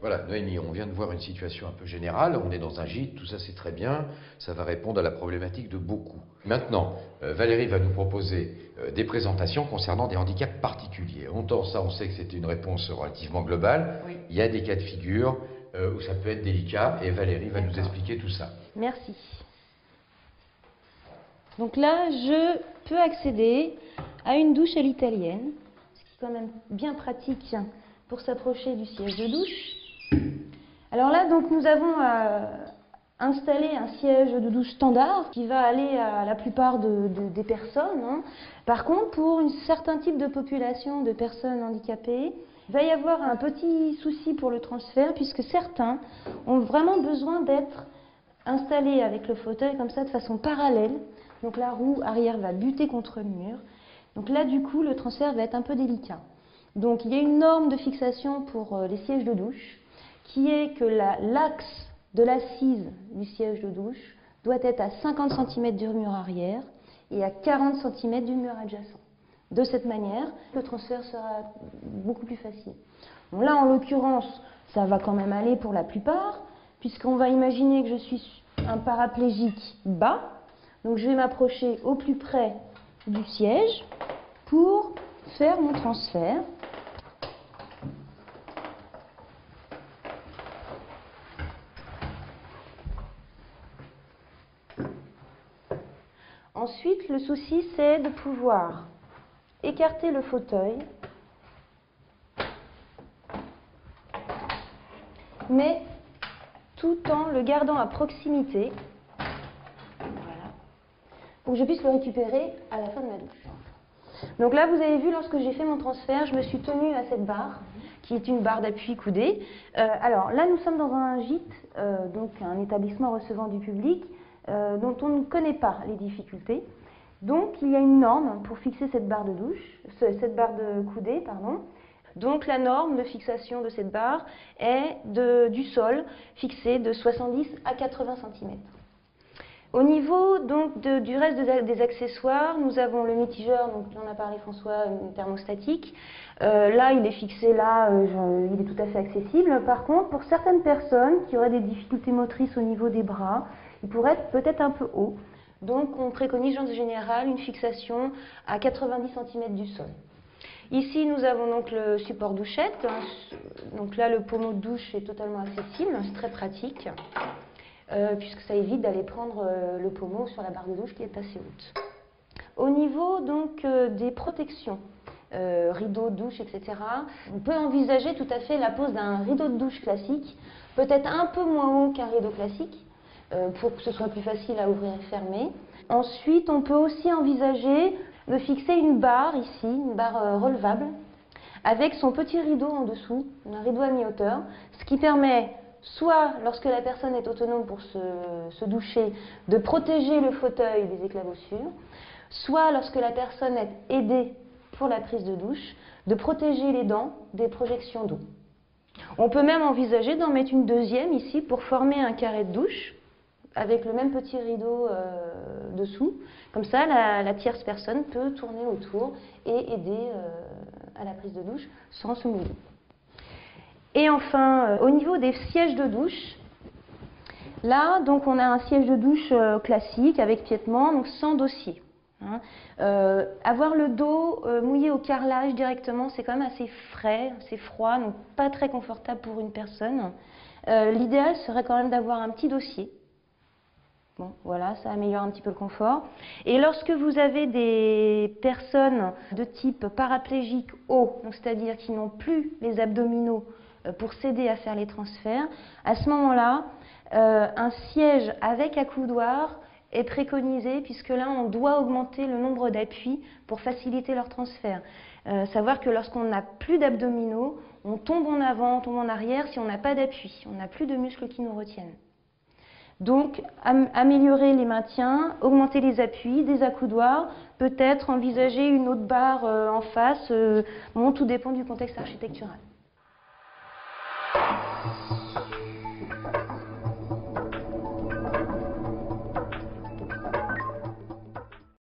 Voilà, Noémie, on vient de voir une situation un peu générale, on est dans un gîte, tout ça c'est très bien, ça va répondre à la problématique de beaucoup. Maintenant, Valérie va nous proposer des présentations concernant des handicaps particuliers. On sait que c'était une réponse relativement globale, oui. Il y a des cas de figure où ça peut être délicat et Valérie va nous expliquer tout ça. Merci. Donc là, je peux accéder à une douche à l'italienne, ce qui est quand même bien pratique pour s'approcher du siège de douche. Alors là, donc, nous avons installé un siège de douche standard qui va aller à la plupart des personnes. Hein. Par contre, pour un certain type de population de personnes handicapées, il va y avoir un petit souci pour le transfert puisque certains ont vraiment besoin d'être installés avec le fauteuil comme ça de façon parallèle. Donc la roue arrière va buter contre le mur. Donc là, du coup, le transfert va être un peu délicat. Donc il y a une norme de fixation pour les sièges de douche qui est que l'axe de l'assise du siège de douche doit être à 50 cm du mur arrière et à 40 cm du mur adjacent. De cette manière, le transfert sera beaucoup plus facile. Donc là, en l'occurrence, ça va quand même aller pour la plupart, puisqu'on va imaginer que je suis un paraplégique bas. Donc je vais m'approcher au plus près du siège pour faire mon transfert. Ensuite, le souci, c'est de pouvoir écarter le fauteuil, mais tout en le gardant à proximité, voilà, pour que je puisse le récupérer à la fin de ma douche. Donc là, vous avez vu, lorsque j'ai fait mon transfert, je me suis tenue à cette barre, qui est une barre d'appui coudée. Alors là, nous sommes dans un gîte, donc un établissement recevant du public, dont on ne connaît pas les difficultés. Donc il y a une norme pour fixer cette barre de douche, cette barre de coudée, pardon. Donc la norme de fixation de cette barre est du sol, fixée de 70 à 80 cm. Au niveau donc du reste des accessoires, nous avons le mitigeur, donc on a parlé François, thermostatique. Là, il est fixé là, il est tout à fait accessible. Par contre, pour certaines personnes qui auraient des difficultés motrices au niveau des bras, il pourrait être peut-être un peu haut. Donc on préconise en général une fixation à 90 cm du sol. Ici, nous avons donc le support douchette. Donc là, le pommeau de douche est totalement accessible, c'est très pratique, puisque ça évite d'aller prendre le pommeau sur la barre de douche qui est assez haute. Au niveau donc des protections, rideaux de douche, etc., on peut envisager tout à fait la pose d'un rideau de douche classique, peut-être un peu moins haut qu'un rideau classique, pour que ce soit plus facile à ouvrir et fermer. Ensuite, on peut aussi envisager de fixer une barre ici, une barre relevable, avec son petit rideau en dessous, un rideau à mi-hauteur, ce qui permet, soit lorsque la personne est autonome pour se doucher, de protéger le fauteuil des éclaboussures, soit lorsque la personne est aidée pour la prise de douche, de protéger les dents des projections d'eau. On peut même envisager d'en mettre une deuxième ici pour former un carré de douche, avec le même petit rideau dessous. Comme ça, la tierce personne peut tourner autour et aider à la prise de douche sans se mouiller. Et enfin, au niveau des sièges de douche, là, donc, on a un siège de douche classique avec piétement, donc sans dossier. Hein. Avoir le dos mouillé au carrelage directement, c'est quand même assez frais, assez froid, donc pas très confortable pour une personne. L'idéal serait quand même d'avoir un petit dossier. Bon, voilà, ça améliore un petit peu le confort. Et lorsque vous avez des personnes de type paraplégique haut, c'est-à-dire qui n'ont plus les abdominaux pour s'aider à faire les transferts, à ce moment-là, un siège avec accoudoir est préconisé, puisque là, on doit augmenter le nombre d'appuis pour faciliter leur transfert. Savoir que lorsqu'on n'a plus d'abdominaux, on tombe en avant, on tombe en arrière si on n'a pas d'appui, on n'a plus de muscles qui nous retiennent. Donc, améliorer les maintiens, augmenter les appuis, des accoudoirs, peut-être envisager une autre barre en face, bon, tout dépend du contexte architectural.